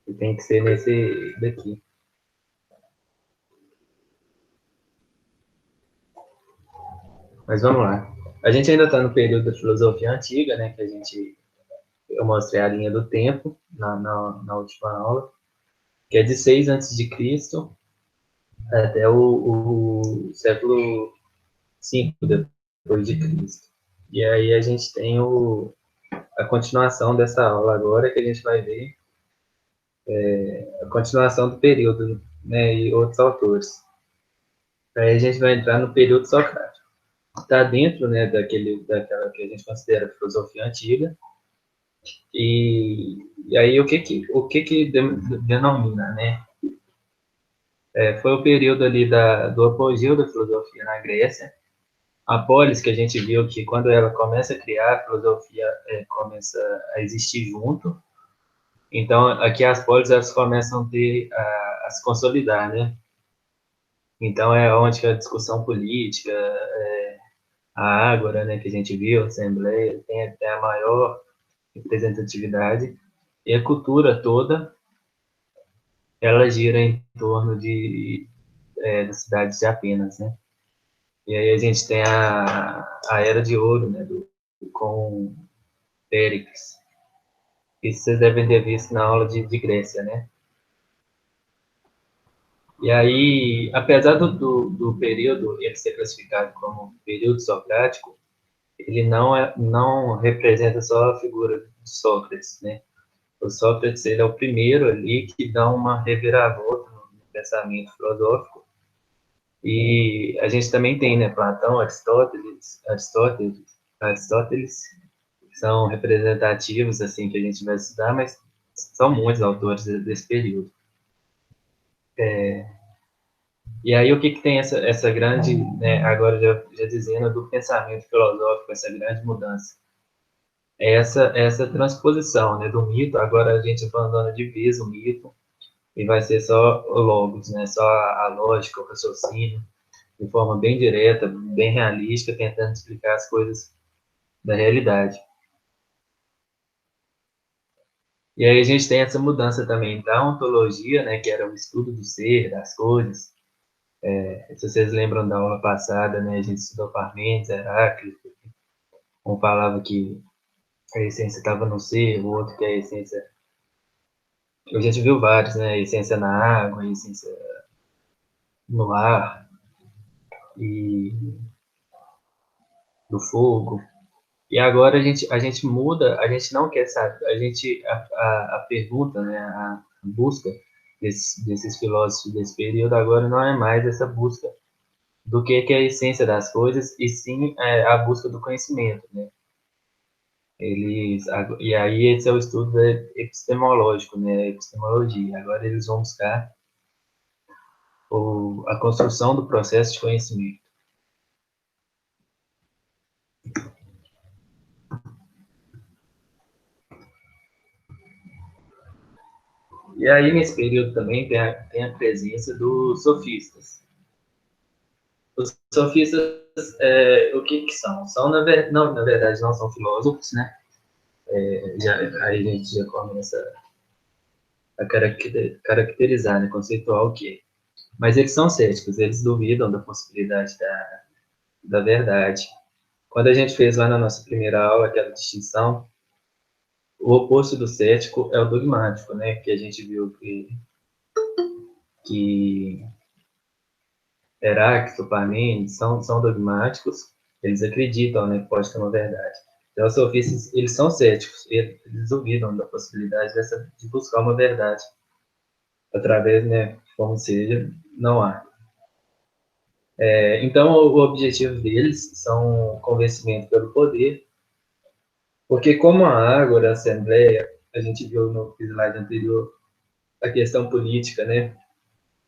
E tem que ser nesse daqui. Mas vamos lá. A gente ainda está no período da filosofia antiga, né? Que eu mostrei a linha do tempo na última aula, que é de 6 antes de Cristo até o século 5 depois de Cristo. E aí a gente tem a continuação dessa aula agora, que a gente vai ver a continuação do período, né, e outros autores. Aí a gente vai entrar no período socrático. Está dentro, né, daquela que a gente considera filosofia antiga. E aí o que denomina, né? Foi o período ali do apogeu da filosofia na Grécia. A polis, que a gente viu que quando ela começa a criar, a filosofia começa a existir junto. Então, aqui as polis elas começam a se consolidar, né? Então, é onde que a discussão política, a ágora, né, que a gente viu, a assembleia, tem a maior representatividade. E a cultura toda, ela gira em torno das cidades de Atenas, né? E aí a gente tem a Era de Ouro, né, com Péricles. Isso vocês devem ter visto na aula de Grécia, né? E aí, apesar do período ele ser classificado como período socrático, ele não representa só a figura de Sócrates, né? O Sócrates ele é o primeiro ali que dá uma reviravolta no pensamento filosófico. E a gente também tem, né, Platão, Aristóteles são representativos assim que a gente vai estudar, mas são muitos autores desse período. E aí o que tem essa grande, né, agora já dizendo do pensamento filosófico, essa grande mudança? É essa transposição, né, do mito, agora a gente abandona de vez o mito e vai ser só o logos, né, só a lógica, o raciocínio, de forma bem direta, bem realística, tentando explicar as coisas da realidade. E aí a gente tem essa mudança também da ontologia, né, que era o estudo do ser, das coisas. Se vocês lembram da aula passada, né, a gente estudou Parmênides, Heráclito, um falava que a essência estava no ser, o outro que a essência... A gente viu vários, né, a essência na água, a essência no ar e do fogo. E agora a gente muda, a gente não quer saber, a pergunta, né, a busca desses filósofos desse período agora não é mais essa busca do que é a essência das coisas, e sim a busca do conhecimento, né? E aí esse é o estudo epistemológico, né, epistemologia. Agora eles vão buscar a construção do processo de conhecimento. E aí nesse período também tem a presença dos sofistas. Os sofistas, o que são? Não, na verdade, não são filósofos, né? Aí a gente já começa a caracterizar, né, conceitual o que é. Mas eles são céticos, eles duvidam da possibilidade da verdade. Quando a gente fez lá na nossa primeira aula aquela distinção, o oposto do cético é o dogmático, né? Que a gente viu que Heráclito, Parmênides são dogmáticos, eles acreditam, né, que pode ter uma verdade. Então, os sofistas, eles são céticos, eles duvidam da possibilidade de buscar uma verdade através, né, como seja, não há. Então, o objetivo deles são convencimento pelo poder, porque como a Ágora, a Assembleia, a gente viu no slide anterior, a questão política, né,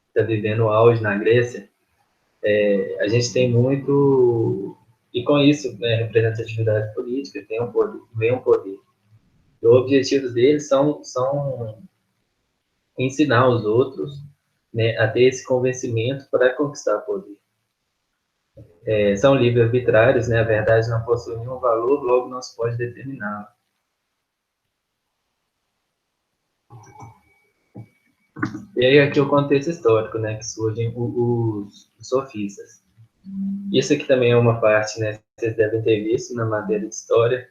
está vivendo o auge na Grécia, a gente tem muito, e com isso, né, representatividade política, tem um poder, vem um poder. E o objetivo deles são ensinar os outros, né, a ter esse convencimento para conquistar poder. São livres arbitrários, né, a verdade não possui nenhum valor, logo não se pode determiná-la. E aí aqui o contexto histórico, né, que surgem os sofistas. Isso aqui também é uma parte, né, que vocês devem ter visto na matéria de história,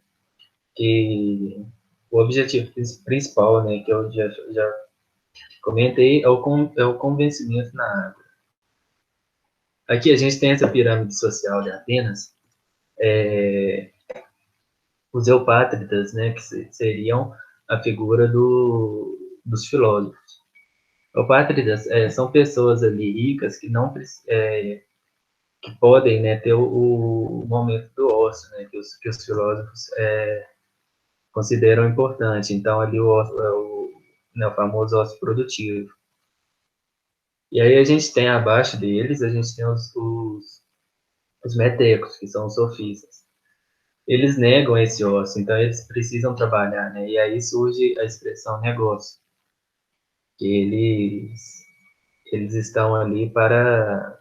que o objetivo principal, né, que eu já comentei, é o convencimento na água. Aqui a gente tem essa pirâmide social de Atenas, os eupátridas, né, que seriam a figura dos filósofos. Eupátridas são pessoas ali ricas que não que podem, né, ter o momento do ócio, né, que os filósofos consideram importante. Então, ali o ócio é né, o famoso ócio produtivo. E aí a gente tem abaixo deles, a gente tem os metecos, que são os sofistas. Eles negam esse ócio, então eles precisam trabalhar, né? E aí surge a expressão negócio, que eles estão ali para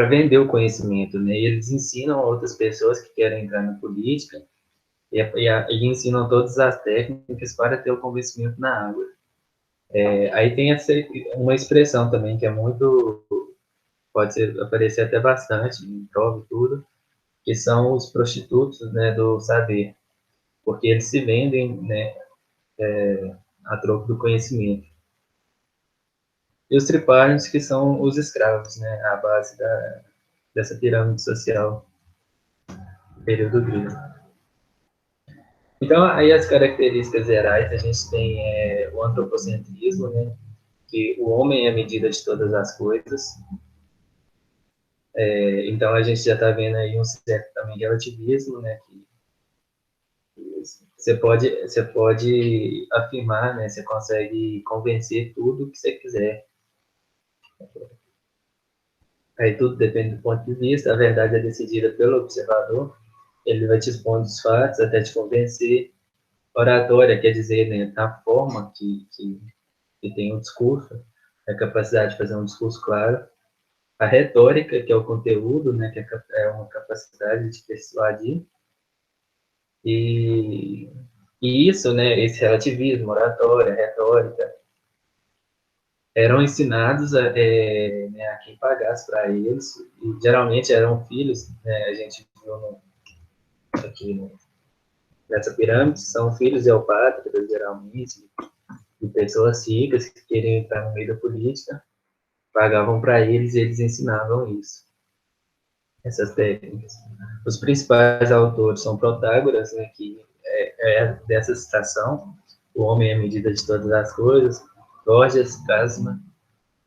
vender o conhecimento, né? E eles ensinam outras pessoas que querem entrar na política e ensinam todas as técnicas para ter o convencimento na água. Aí tem uma expressão também que é muito, aparecer até bastante em prova e tudo, que são os prostitutos, né, do saber, porque eles se vendem, né, a troco do conhecimento. E os tripánios, que são os escravos, né, a base dessa pirâmide social, período grego. Então, aí as características gerais, a gente tem o antropocentrismo, né, que o homem é a medida de todas as coisas. Então, a gente já está vendo aí um certo também relativismo, né, que você pode afirmar, né, você consegue convencer tudo que você quiser. Aí tudo depende do ponto de vista, a verdade é decidida pelo observador, ele vai te expondo os fatos até te convencer. Oratória quer dizer, né, a forma que tem o discurso, a capacidade de fazer um discurso claro. A retórica, que é o conteúdo, né, que é uma capacidade de persuadir. E, e isso, né, esse relativismo, oratória, retórica, eram ensinados né, a quem pagasse para eles, e geralmente eram filhos, né, a gente viu aqui nessa pirâmide, são filhos eupátridas, geralmente, de pessoas ricas que queriam entrar no meio da política, pagavam para eles e eles ensinavam isso, essas técnicas. Os principais autores são Protágoras, né, que dessa citação, o homem é a medida de todas as coisas, Gorgias, Casma.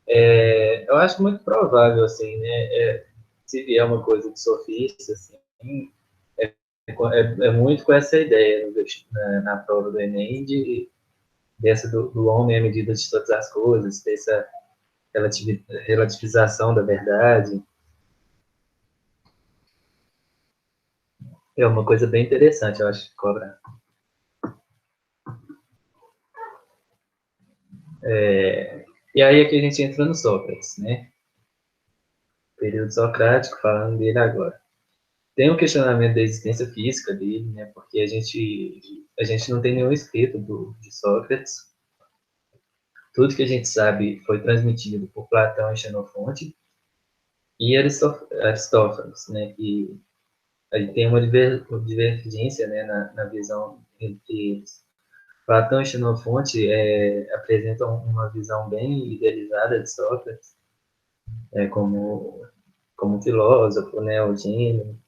Eu acho muito provável, assim, né, se vier uma coisa de sofista, assim, é muito com essa ideia na prova do Enem, dessa do homem à medida de todas as coisas, dessa relativização da verdade. É uma coisa bem interessante, eu acho, que cobra. E aí aqui a gente entra no Sócrates, né? Período socrático, falando dele agora. Tem um questionamento da existência física dele, né? Porque a gente não tem nenhum escrito de Sócrates. Tudo que a gente sabe foi transmitido por Platão e Xenofonte e Aristófanes, né? E aí tem uma divergência, né, na visão entre eles. Platão e Xenofonte apresentam uma visão bem idealizada de Sócrates, como filósofo, né, o gênio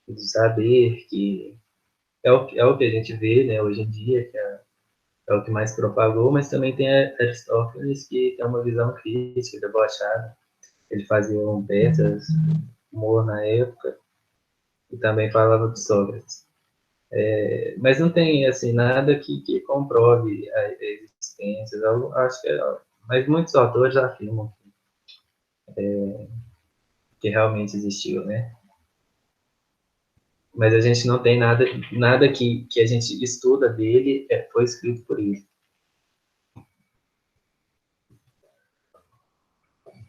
do saber, que é o que a gente vê, né, hoje em dia, que é o que mais propagou, mas também tem Aristófanes, que tem uma visão crítica, debochada. Ele fazia peças, humor na época, e também falava de Sócrates. Mas não tem, assim, nada que comprove a existência. Eu acho mas muitos autores afirmam que realmente existiu, né? Mas a gente não tem nada que a gente estuda dele foi escrito por ele.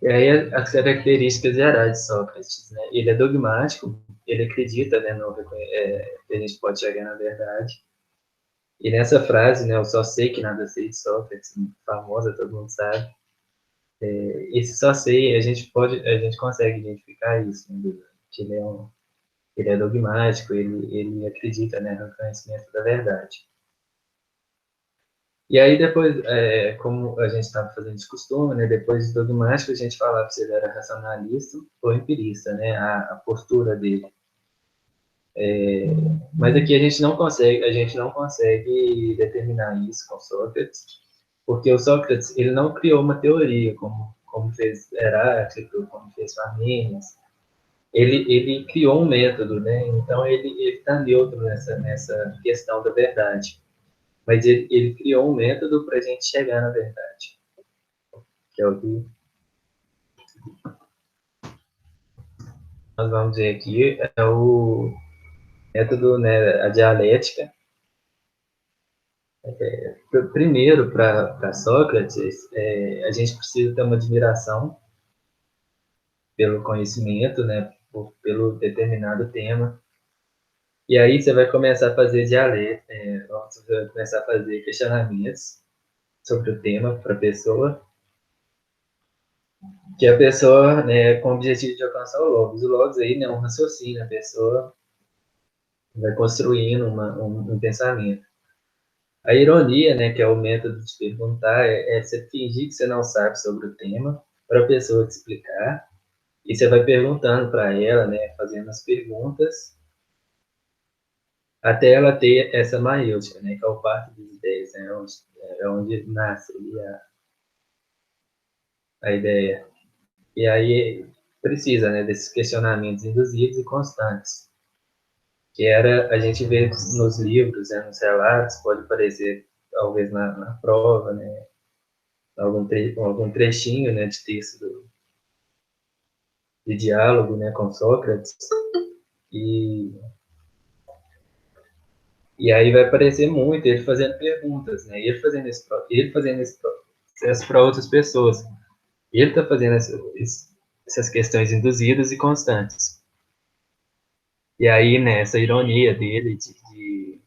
E aí as características gerais de Sócrates, né? Ele é dogmático, ele acredita, né, que a gente pode chegar na verdade. E nessa frase, né, eu só sei que nada sei de Sócrates, famosa, todo mundo sabe. Esse só sei, a gente consegue identificar isso, né, que ele é dogmático, ele acredita, né, no conhecimento da verdade. E aí depois, como a gente estava fazendo de costume, né, depois de dogmático, a gente falava se ele era racionalista ou empirista, né, a postura dele. Mas aqui a gente não consegue determinar isso com Sócrates, porque o Sócrates ele não criou uma teoria como fez Heráclito, como fez Parmênides. Ele criou um método, né? Então ele está neutro nessa questão da verdade. Mas ele criou um método para a gente chegar na verdade, que é o que nós vamos ver aqui, é o método, né, a dialética. Primeiro, para Sócrates, a gente precisa ter uma admiração pelo conhecimento, né, pelo determinado tema. E aí você vai começar a fazer dialética, você vai começar a fazer questionamentos sobre o tema para a pessoa, que a pessoa, né, com o objetivo de alcançar o logos. O logos aí, né, é um raciocínio, a pessoa vai construindo um pensamento. A ironia, né, que é o método de perguntar, é você fingir que você não sabe sobre o tema para a pessoa te explicar, e você vai perguntando para ela, né, fazendo as perguntas, até ela ter essa maiúscula, né, que é o parto das ideias, né, onde nasce a ideia. E aí precisa, né, desses questionamentos induzidos e constantes, que era, a gente vê nos livros, né, nos relatos, pode aparecer talvez na prova, né, algum trechinho, né, de texto de diálogo, né, com Sócrates, e, e aí vai aparecer muito ele fazendo perguntas, né, ele fazendo esse processo para outras pessoas. Ele está fazendo essas questões induzidas e constantes. E aí, né, essa ironia dele de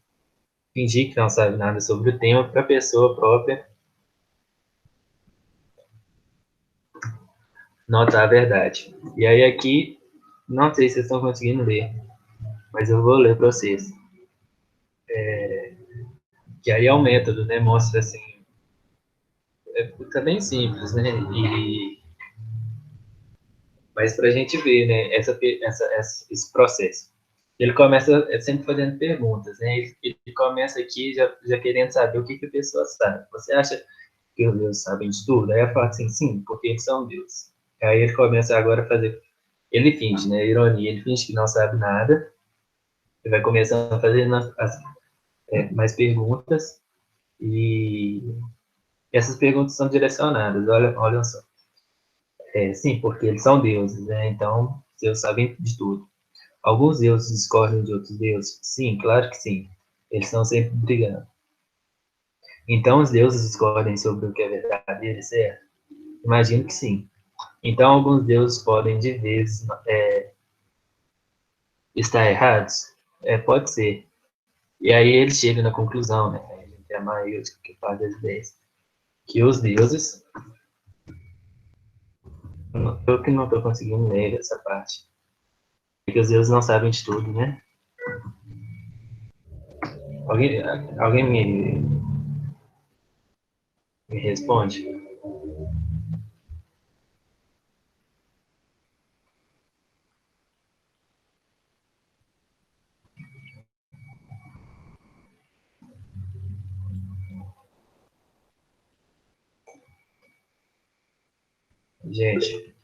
fingir que não sabe nada sobre o tema para a pessoa própria notar a verdade. E aí aqui, não sei se vocês estão conseguindo ler, mas eu vou ler para vocês. Que aí é um método, né? Mostra assim, tá bem simples, né? Mas para a gente ver, né? Esse processo. Ele começa sempre fazendo perguntas, né? Ele começa aqui já querendo saber o que a pessoa sabe. Você acha que os deuses sabem de tudo? Aí eu falo assim, sim, porque eles são deuses. Aí ele começa agora a fazer. Ele finge, né? Ironia, ele finge que não sabe nada. Ele vai começando a fazer mais perguntas. E essas perguntas são direcionadas. Olha só. Sim, porque eles são deuses, né? Então, Deus sabem de tudo. Alguns deuses discordam de outros deuses? Sim, claro que sim. Eles estão sempre brigando. Então, os deuses discordem sobre o que é verdadeiro e certo? Imagino que sim. Então, alguns deuses podem, de vez, estar errados? Pode ser. E aí ele chega na conclusão, né? A gente tem a maioria que faz as ideias. Que os deuses... Eu que não estou conseguindo ler essa parte. É que os deuses não sabem de tudo, né? Alguém, alguém me responde? Gente,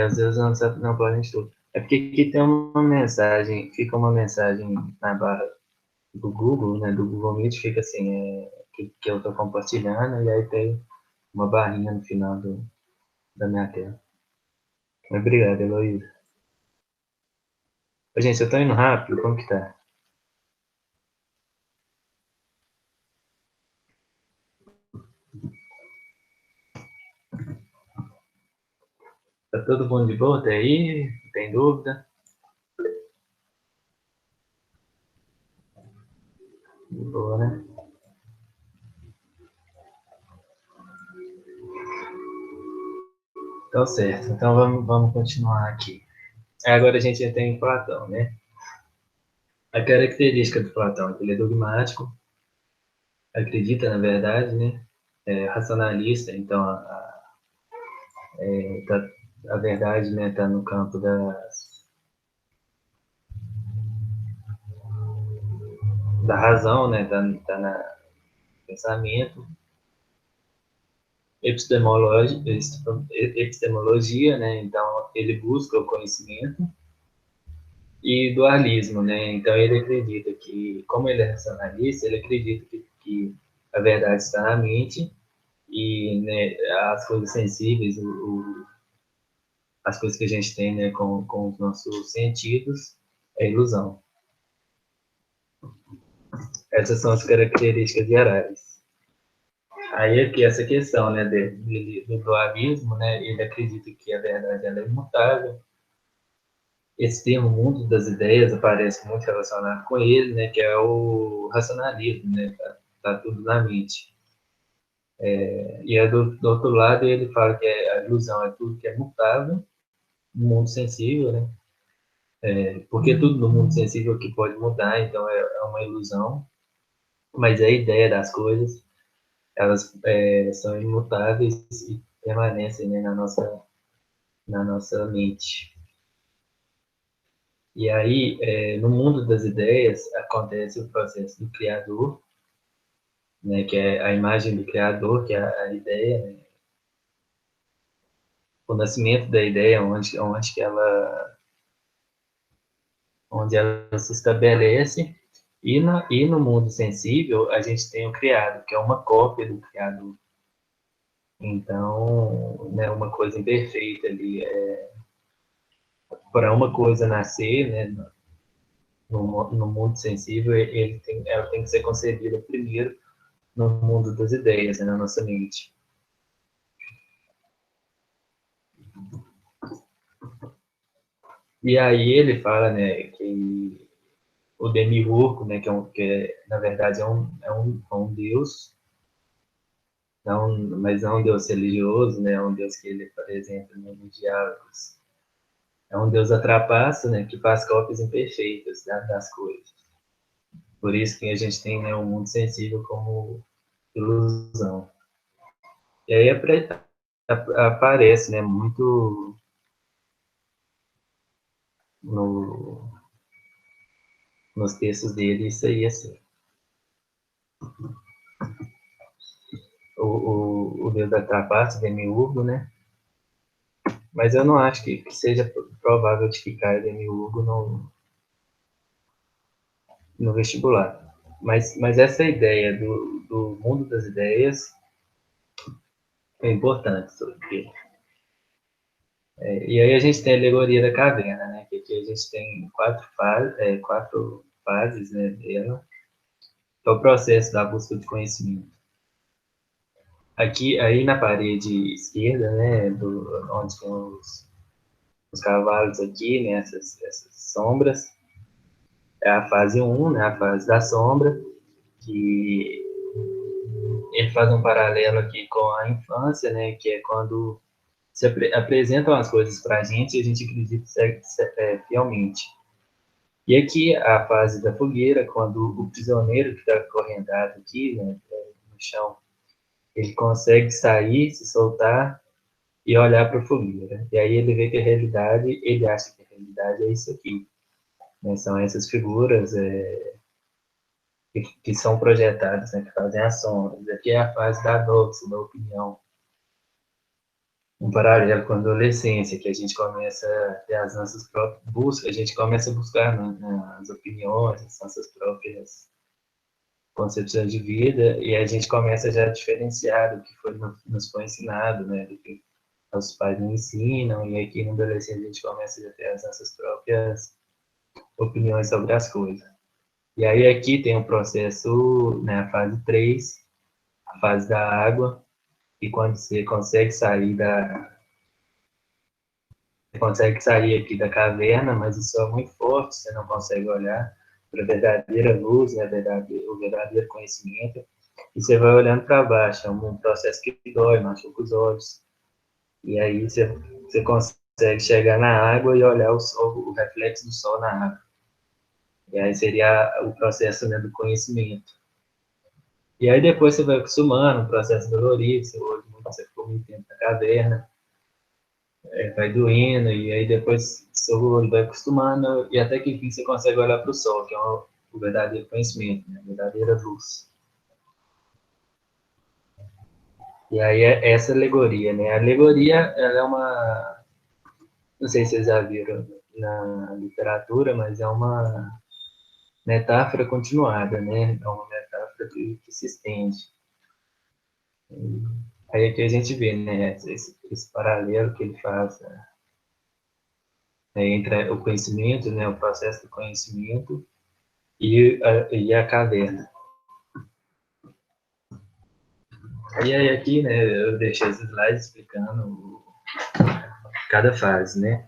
os deuses não podem de tudo. É porque aqui tem uma mensagem, fica uma mensagem na barra do Google, né? Do Google Meet, fica assim, que eu estou compartilhando, e aí tem uma barrinha no final da minha tela. Mas obrigado, Heloísa. Ô, gente, eu tô indo rápido, como que tá? Tá todo mundo de boa até aí? Não tem dúvida? Então, certo. Então, vamos continuar aqui. Agora a gente entra em Platão, né? A característica do Platão é que ele é dogmático, acredita na verdade, né? É racionalista, então a verdade, né, está no campo da razão, né? Tá no pensamento. Epistemologia, né? Então, ele busca o conhecimento. E dualismo, né? Então, ele acredita que, como ele é racionalista, ele acredita que a verdade está na mente e, né, as coisas sensíveis, as coisas que a gente tem, né, com os nossos sentidos, é ilusão. Essas são as características gerais. Aí aqui essa questão, né, do dualismo, né, ele acredita que a verdade ela é imutável. Esse termo mundo das ideias aparece muito relacionado com ele, né, que é o racionalismo, né, tá tudo na mente. E do outro lado ele fala que a ilusão é tudo que é mutável, no mundo sensível, né, porque tudo no mundo sensível que pode mudar, então é uma ilusão, mas a ideia das coisas, elas são imutáveis e permanecem, né, na nossa mente. E aí, no mundo das ideias, acontece o processo do criador, né, que é a imagem do criador, que é a ideia, né, o nascimento da ideia, onde ela se estabelece, e no mundo sensível a gente tem o criado, que é uma cópia do criador. Então, né, uma coisa imperfeita ali. Para uma coisa nascer, né, no mundo sensível, ela tem que ser concebida primeiro no mundo das ideias, né, na nossa mente. E aí ele fala, né, que o demiurgo, né, na verdade é um deus, não, mas não um deus religioso, né, é um deus que ele, por exemplo, nos diálogos, é um deus atrapasso, né, que faz cópias imperfeitas, né, das coisas. Por isso que a gente tem, né, o mundo sensível como ilusão. E aí aparece, né, muito no, nos textos dele isso aí, assim. O deus da trapaça, Demiurgo, né? Mas eu não acho que seja provável de que caia Demiurgo no vestibular. Mas essa ideia do mundo das ideias é importante. E aí a gente tem a alegoria da caverna, né? Que aqui a gente tem quatro fases, né, dela, que é o processo da busca de conhecimento. Aqui, aí na parede esquerda, né, onde tem os cavalos aqui, né, essas sombras, é a fase 1, né, a fase da sombra, que ele faz um paralelo aqui com a infância, né, que é quando se apresentam as coisas para a gente e a gente acredita fielmente. E aqui a fase da fogueira, quando o prisioneiro que está acorrentado aqui, né, no chão, ele consegue sair, se soltar e olhar para a fogueira. E aí ele vê que a realidade, ele acha que a realidade é isso aqui. Né? São essas figuras que são projetadas, né, que fazem ações. Aqui é a fase da doxa, da opinião. Um paralelo com a adolescência, que a gente começa a ter as nossas próprias buscas, a gente começa a buscar, né, as opiniões, as nossas próprias concepções de vida, e a gente começa já a diferenciar do que nos foi ensinado, né, do que os pais nos ensinam, e aqui no adolescente a gente começa a ter as nossas próprias opiniões sobre as coisas. E aí aqui tem o processo, né, a fase 3, a fase da água, e quando você consegue sair aqui da caverna, mas o sol é muito forte, você não consegue olhar para a verdadeira luz, né, o verdadeiro conhecimento, e você vai olhando para baixo, é um processo que dói, machuca os olhos. E aí você consegue chegar na água e olhar o sol, o reflexo do sol na água. E aí seria o processo, né, do conhecimento. E aí depois você vai acostumando, um processo dolorido, você ficou muito tempo na caverna, vai doendo, e aí depois seu olho vai acostumando, e até que enfim você consegue olhar para o sol, que é o verdadeiro conhecimento, né, a verdadeira luz. E aí é essa alegoria, né? A alegoria, ela é uma, não sei se vocês já viram na literatura, mas é uma metáfora continuada, né? É uma metáfora que se estende. Aí aqui a gente vê, né, esse paralelo que ele faz, né, entre o conhecimento, né, o processo do conhecimento e a caverna. E aí aqui, né, eu deixei esses slides explicando cada fase, né.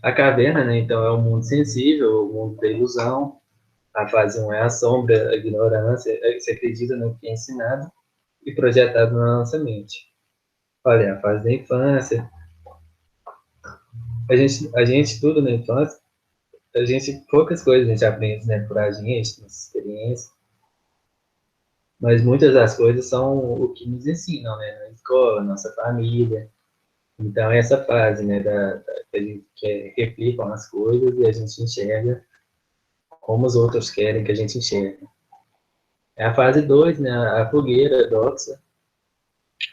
A caverna, né, então é o mundo sensível, o mundo da ilusão. A fase 1 é a sombra, a ignorância, você acredita no que é ensinado e projetado na nossa mente. Olha, a fase da infância, a gente tudo na infância, poucas coisas a gente aprende, né, por a gente, nossa experiência, mas muitas das coisas são o que nos ensinam, né, na escola, nossa família. Então, essa fase, né, que a gente replicam as coisas e a gente enxerga como os outros querem que a gente enxergue. É a fase 2, né, a fogueira, a doxa.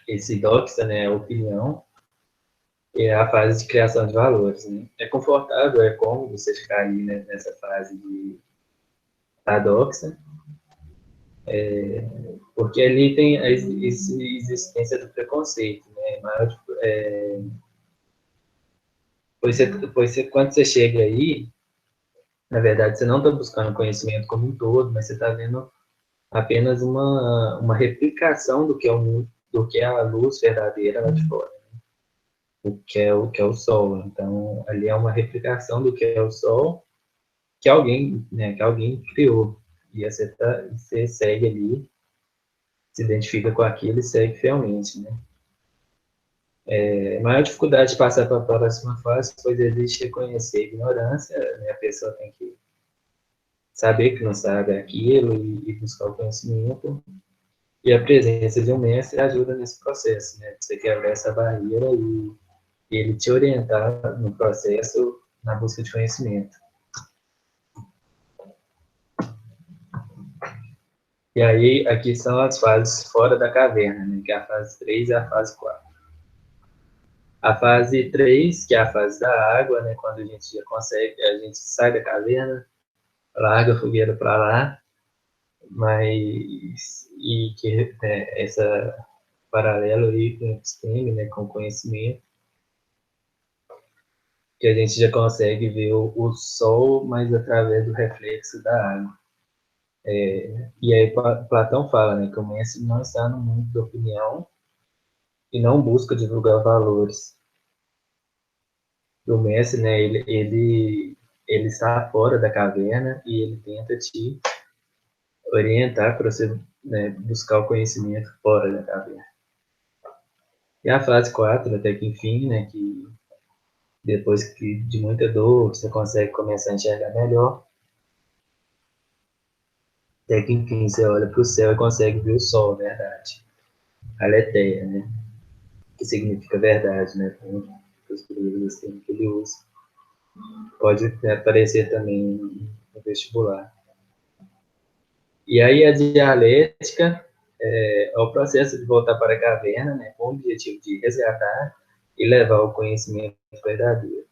Esse doxa, né, é a opinião, é a fase de criação de valores, né? É confortável, é cômodo você ficar ali, né, nessa fase da doxa, porque ali tem a existência do preconceito, né? Mas, quando você chega aí, na verdade, você não está buscando conhecimento como um todo, mas você está vendo apenas uma replicação do que é o mundo, do que é a luz verdadeira lá de fora, o que é o sol. Então, ali é uma replicação do que é o sol, que alguém, né, que alguém criou. E aí você segue ali, se identifica com aquilo e segue fielmente, né? A maior dificuldade de passar para a próxima fase, pois existe reconhecer a ignorância, né? A pessoa tem que saber que não sabe aquilo e buscar o conhecimento. E a presença de um mestre ajuda nesse processo, né? Você quebrar essa barreira e ele te orientar no processo na busca de conhecimento. E aí, aqui são as fases fora da caverna, né? Que é a fase 3 e a fase 4. A fase 3, que é a fase da água, né? Quando a gente já consegue, a gente sai da caverna, larga a fogueira para lá, mas e que essa paralelo aí com o episteme, né? Com o conhecimento, que a gente já consegue ver o sol, mas através do reflexo da água. E aí Platão fala, né, que o mestre não está no mundo da opinião e não busca divulgar valores. O mestre, né, ele está fora da caverna e ele tenta te orientar para você, né, buscar o conhecimento fora da caverna. E a fase 4 até que enfim, né, que depois que de muita dor você consegue começar a enxergar melhor, até que enfim você olha para o céu e consegue ver o sol, verdade. Aletheia, né, que significa verdade, né, os livros assim, que ele usa. Pode aparecer também no vestibular. E aí a dialética é o processo de voltar para a caverna, né, com o objetivo de resgatar e levar o conhecimento verdadeiro.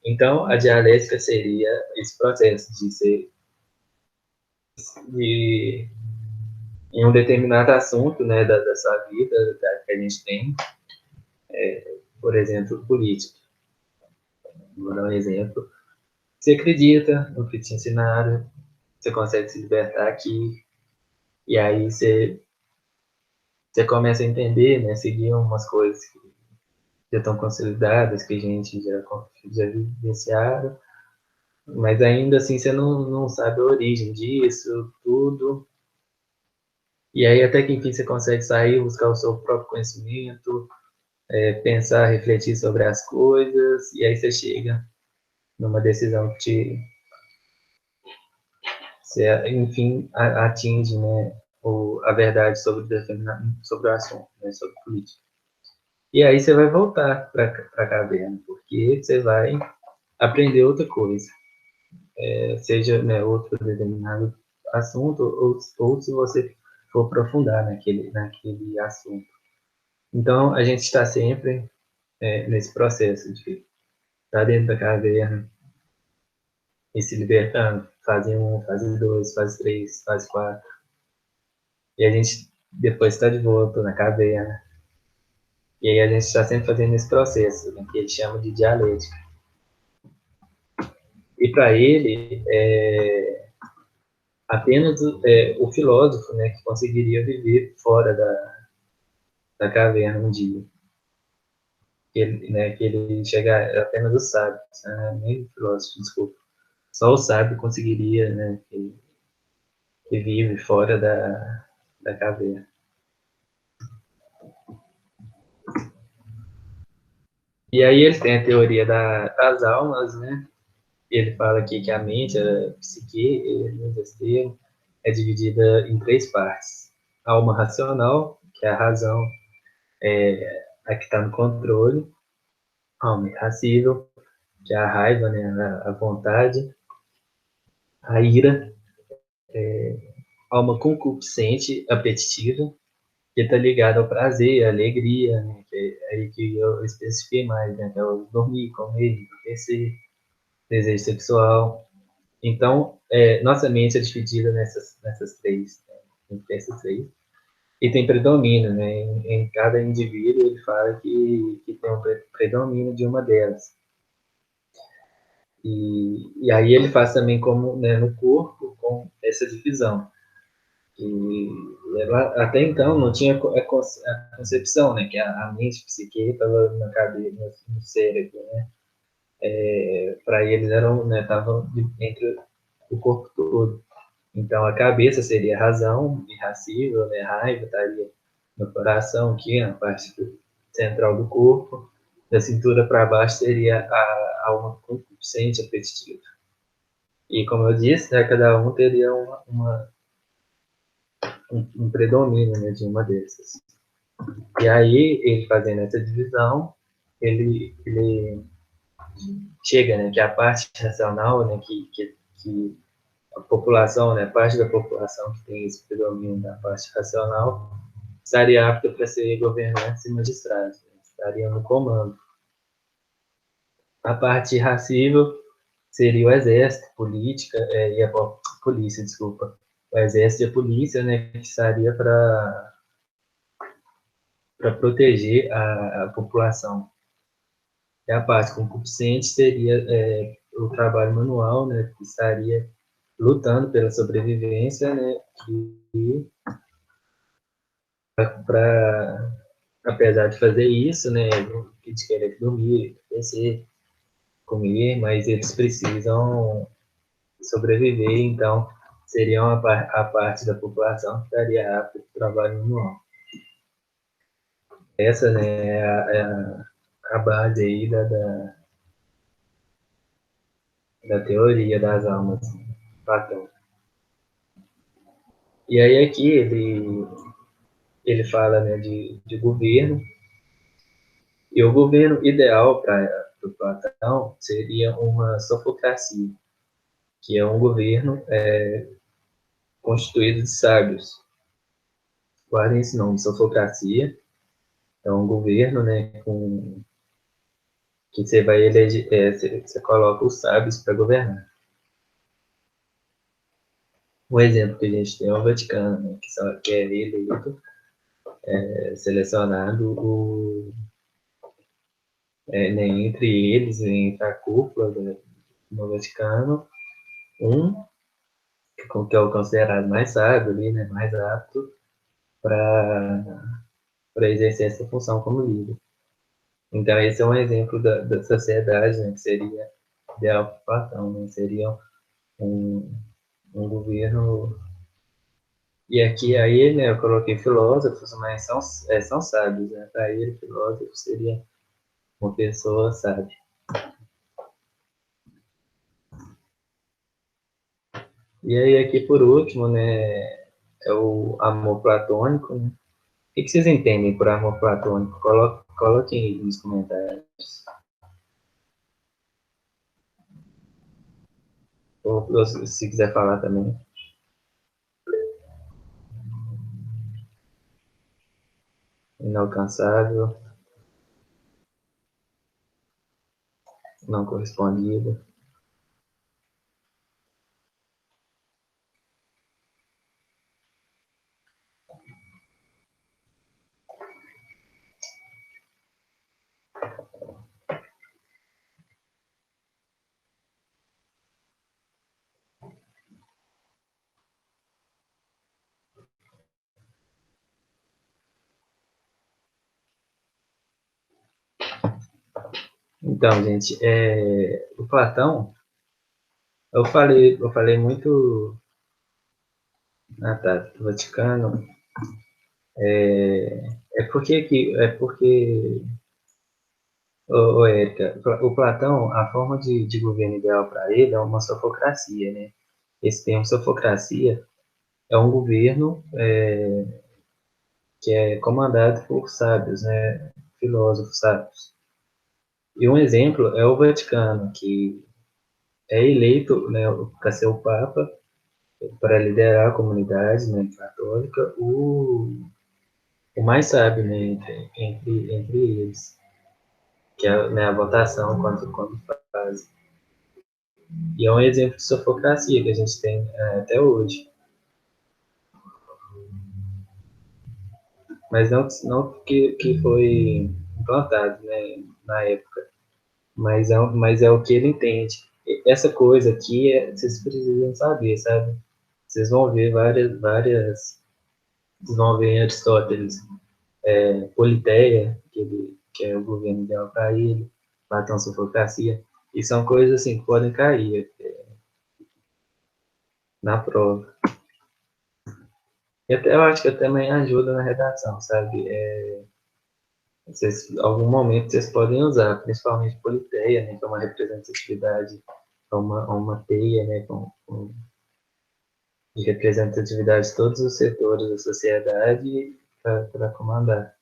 Então, a dialética seria esse processo de ser de, em um determinado assunto, né, da sua vida, que a gente tem, por exemplo, política. Vou dar um exemplo. Você acredita no que te ensinaram, você consegue se libertar aqui, e aí você começa a entender, né, seguir umas coisas que já estão consolidadas, que a gente já vivenciaram, mas ainda assim você não sabe a origem disso, tudo, E aí, até que enfim, você consegue sair, buscar o seu próprio conhecimento, pensar, refletir sobre as coisas, e aí você chega numa decisão que você, enfim, atinge, né, a verdade sobre o assunto, né, sobre política. E aí você vai voltar para a caverna, porque você vai aprender outra coisa, seja, né, outro determinado assunto, ou se você for aprofundar naquele assunto. Então, a gente está sempre nesse processo de estar dentro da caverna e se libertando, fase 1, fase 2, fase 3, fase 4. E a gente depois está de volta na caverna. E aí a gente está sempre fazendo esse processo, né, que ele chama de dialética. E para ele, apenas o filósofo, né, que conseguiria viver fora da caverna um dia. Que ele chega apenas o sábio, né, nem o filósofo, desculpa. Só o sábio conseguiria, né, que vive fora da caverna. E aí ele tem a teoria das almas, né? Ele fala aqui que a mente, a psique, nesse termo, é dividida em três partes. A alma racional, que é a razão, a que está no controle. A alma irascível, que é a raiva, né? A vontade. A ira, a alma concupiscente, apetitiva, que está ligada ao prazer, à alegria, né? Que é aí que eu especifiquei mais, né? Que é o dormir, comer, enriquecer, desejo sexual. Então, nossa mente é dividida nessas três, né? Entre essas três. E tem predomínio, né? Em cada indivíduo, ele fala que tem um predomínio de uma delas. E aí ele faz também como, né, no corpo, com essa divisão. E até então não tinha a concepção, né? Que a mente, a psique estava na cabeça, no cérebro, né? Para eles eram, né, estavam entre o corpo todo. Então, a cabeça seria a razão irascível, né? Raiva estaria no coração, aqui na parte central do corpo. Da cintura para baixo seria a alma concupiscente, apetitiva. E, como eu disse, né, cada um teria um predomínio, né, de uma dessas. E aí, ele fazendo essa divisão, ele chega, né, que a parte racional, né, que a população, né, parte da população que tem esse predomínio da parte racional, estaria apta para ser governantes e magistrados, né? Estariam no comando. A parte irracível seria o exército, política, e a polícia, desculpa. O exército e a polícia, né, que estaria para proteger a população. E a parte concupiscente seria o trabalho manual, né, que estaria lutando pela sobrevivência, né, e para apesar de fazer isso, né, de querer dormir, crescer, comer, mas eles precisam sobreviver, então seriam a parte da população que estaria apta para o trabalho manual. Essa, né, a base aí da teoria das almas, Platão. E aí aqui ele fala, né, de governo, e o governo ideal para o Platão seria uma sofocracia, que é um governo constituído de sábios. Guardem esse nome, sofocracia. É um governo, né, que você vai eleger, você coloca os sábios para governar. Um exemplo que a gente tem é o Vaticano, né, que é eleito, selecionado né, entre eles, entre a cúpula do Vaticano, um que é o considerado mais sábio ali, né, mais apto para exercer essa função como líder. Então, esse é um exemplo da sociedade, né, que seria ideal para Platão, né, seria um, um governo E aqui, aí, né, eu coloquei filósofos, mas são sábios, né? Para ele, filósofo seria uma pessoa sábia. E aí, aqui, por último, né, é o amor platônico, né? O que vocês entendem por amor platônico? Coloquem aí nos comentários. Ou se quiser falar também. Inalcançável, não correspondido. Então, gente, o Platão, eu falei muito. Ah, tá, do Vaticano. É porque, Érica, o Platão, a forma de governo ideal para ele é uma sofocracia, né? Esse termo sofocracia é um governo que é comandado por sábios, né? Filósofos sábios. E um exemplo é o Vaticano, que é eleito, né, para ser o Papa, para liderar a comunidade, né, católica, o mais sábio, né, entre eles, que é, né, a votação quando faz. E é um exemplo de sofocracia que a gente tem até hoje. Mas não que foi implantado, né, na época, mas é o que ele entende. Essa coisa aqui, vocês precisam saber, sabe? Vocês vão ver vocês vão ver em Aristóteles, Politeia, que é o governo ideal para ele, Platão, sofocracia, e são coisas assim que podem cair na prova. E até, eu acho que também ajuda na redação, sabe? Algum momento vocês podem usar, principalmente Politeia, né, que é uma representatividade, uma teia, né, de representatividade de todos os setores da sociedade para comandar.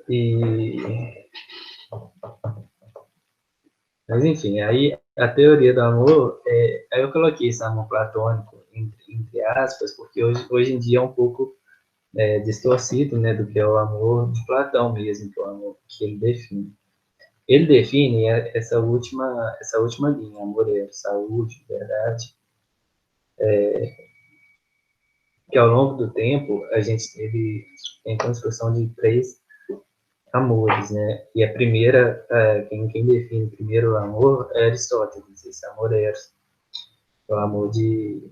E, mas enfim, aí a teoria do amor, aí eu coloquei esse amor platônico entre aspas, porque hoje em dia é um pouco distorcido, né, do que é o amor de Platão mesmo, que é o amor que ele define. Ele define essa última linha, amor é saúde, verdade, que ao longo do tempo a gente tem construção de três amores, né? E a primeira, quem define primeiro o amor é Aristóteles, esse amor é o amor de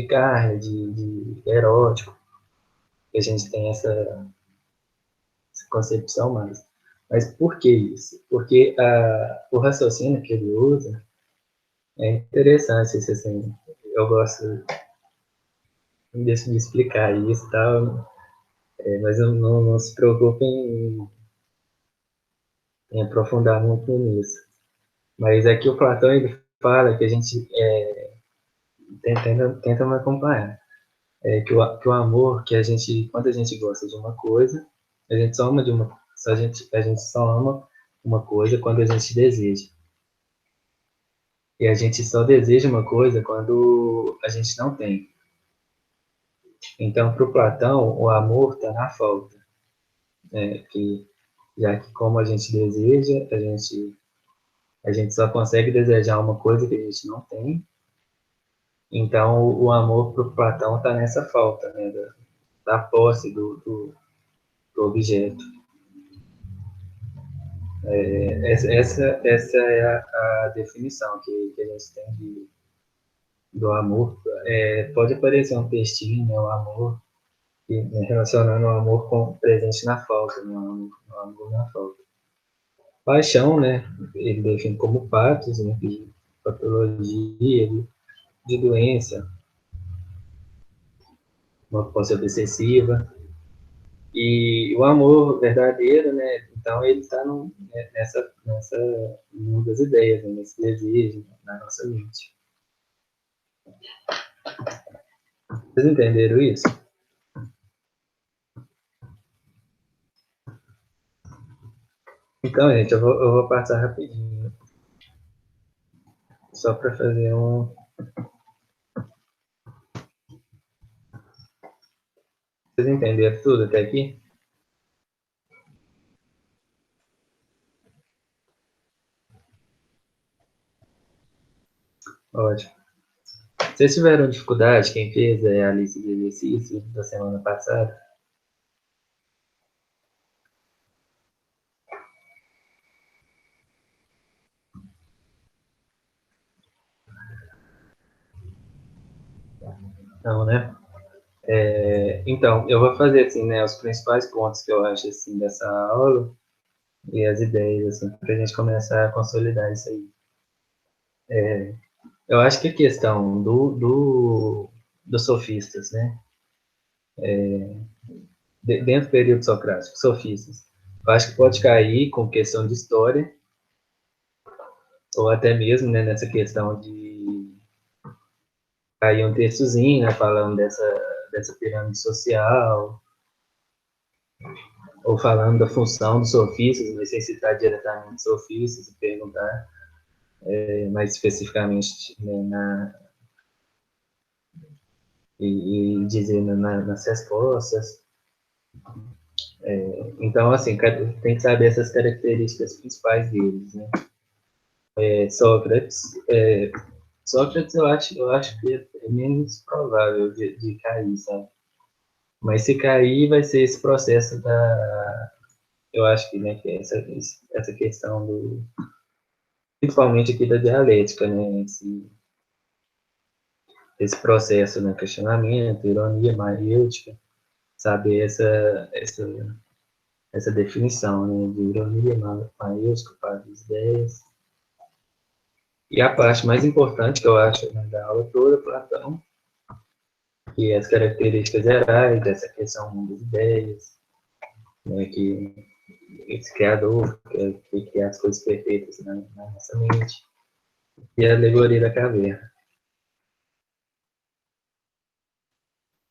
carne, de erótico, que a gente tem essa concepção mais. Mas por que isso? Porque o raciocínio que ele usa é interessante, assim, eu gosto de explicar isso e tal, mas eu não se preocupem em aprofundar muito nisso. Mas aqui o Platão ele fala que a gente tenta me acompanhar. Que o amor, que quando a gente gosta de uma coisa, a gente só ama de uma, a gente só ama uma coisa quando a gente deseja. E a gente só deseja uma coisa quando a gente não tem. Então, para o Platão, o amor está na falta, né? Já que como a gente deseja, a gente só consegue desejar uma coisa que a gente não tem. Então, o amor para o Platão está nessa falta, né? Da posse do objeto. Essa é a definição que a gente tem do amor. Pode aparecer um textinho, né, o amor, né, relacionando o amor com presente na falta, né, o amor na falta. Paixão, né, ele define como patos, né, de patologia, de doença. uma posse obsessiva. E o amor verdadeiro, né? Então ele está nessa mundo das ideias, né, nesse desejo, né, na nossa mente. Vocês entenderam isso? Então, gente, eu vou passar rapidinho, só para fazer um. Vocês entenderam tudo até aqui? Ótimo. Vocês tiveram dificuldade, quem fez a lista de exercícios da semana passada? Não, né? Então, eu vou fazer assim, né, os principais pontos que eu acho assim dessa aula e as ideias assim para a gente começar a consolidar isso aí. Eu acho que a questão dos sofistas, né, dentro do período socrático, sofistas, eu acho que pode cair com questão de história ou até mesmo, né, nessa questão de cair um textozinho, né, falando dessa pirâmide social ou falando da função dos sofistas, não sei se citar diretamente dos sofistas e perguntar mais especificamente, né, e dizer nas respostas. Então, assim, tem que saber essas características principais deles, né? Sócrates, Sócrates eu acho que é menos provável de cair, sabe? Mas se cair, vai ser esse processo eu acho que, né, que é essa questão principalmente aqui da dialética, né? Esse processo, né? Questionamento, ironia, maiêutica, saber essa definição, né? De ironia, maiêutica, para as ideias. E a parte mais importante que eu acho, né, da aula toda, Platão, que é as características gerais dessa questão das ideias, né, que esse criador, que cria as coisas perfeitas na nossa mente, e a alegoria da caverna.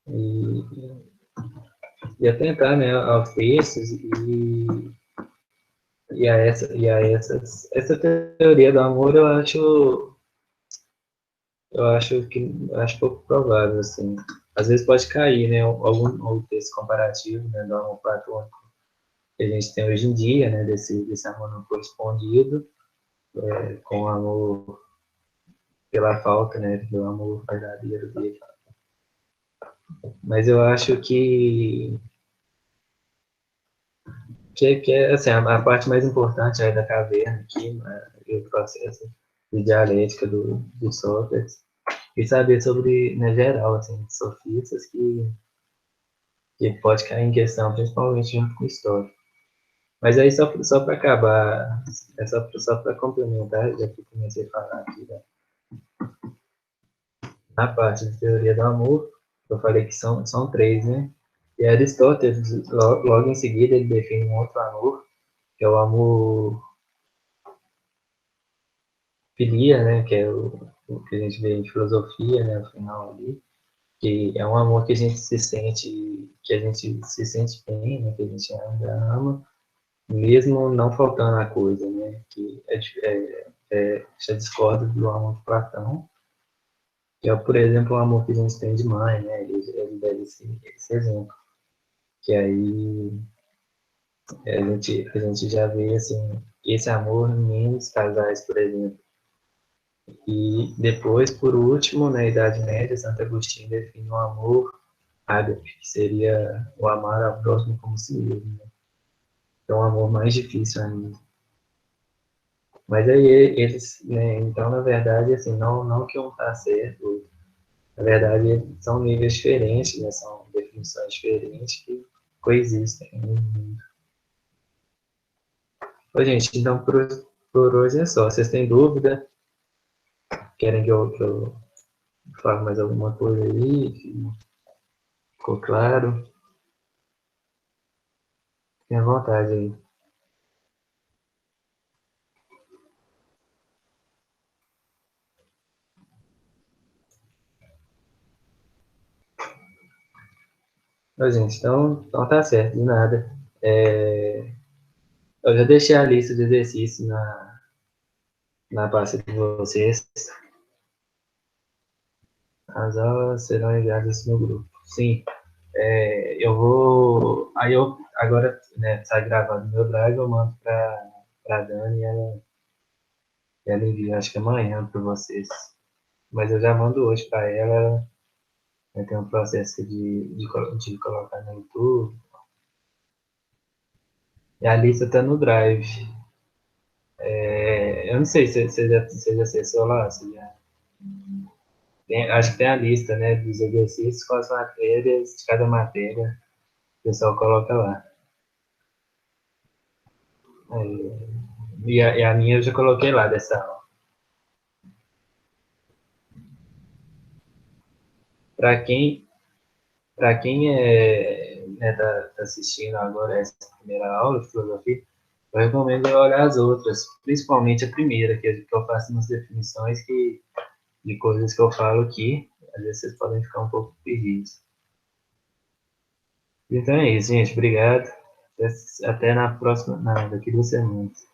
E, e atentar, né, aos textos essa teoria do amor eu acho pouco provável, assim. Às vezes pode cair, né, algum texto comparativo, né, do amor platônico que a gente tem hoje em dia, né, desse amor não correspondido, com o amor pela falta, né, do amor verdadeiro dele. Mas eu acho que é, assim, a parte mais importante é da caverna aqui, né, e o processo de dialética do Sócrates, e saber sobre, né, geral, assim, sofistas que pode cair em questão, principalmente junto com história. Mas aí, só para acabar, só para complementar, já que comecei a falar aqui, né, na parte de teoria do amor, eu falei que são três, né? E Aristóteles, logo em seguida, ele define um outro amor, que é o amor filia, né? Que é o que a gente vê em filosofia, né? No final ali, que é um amor que a gente se sente bem, né? Que a gente ainda ama, mesmo não faltando a coisa, né? Que já discorda do amor de Platão, que é, por exemplo, o amor que a gente tem de mãe, né? Ele dá esse exemplo. Que aí a gente já vê, assim, esse amor em menos casais, por exemplo. E depois, por último, na Idade Média, Santo Agostinho define o amor ágape, que seria o amar ao próximo como si mesmo, né? É um amor mais difícil ainda. Mas aí eles, né, então, na verdade, assim, não que um está certo, na verdade, são níveis diferentes, né, são definições diferentes que coexistem no mundo. Ô, gente, então, por hoje é só. Vocês têm dúvida? Querem que eu fale mais alguma coisa aí? Ficou claro? Fique à vontade aí. Ô, gente, então tá certo, de nada. Eu já deixei a lista de exercícios na pasta de vocês. As aulas serão enviadas no grupo. Sim, eu vou. Aí eu agora, né, sai gravado no meu drive, eu mando pra Dani e ela envia, acho que amanhã para vocês. Mas eu já mando hoje para ela. Vai ter um processo de colocar no YouTube. E a lista tá no drive. Eu não sei se você já acessou lá. Acho que tem a lista, né, dos exercícios com as matérias, de cada matéria. O pessoal coloca lá. E a minha eu já coloquei lá dessa aula. Para quem, para quem né, tá assistindo agora essa primeira aula de filosofia, eu recomendo olhar as outras, principalmente a primeira, que eu faço umas definições de coisas que eu falo aqui. Às vezes vocês podem ficar um pouco perdidos. Então é isso, gente. Obrigado. Até na próxima, daqui 2 semanas.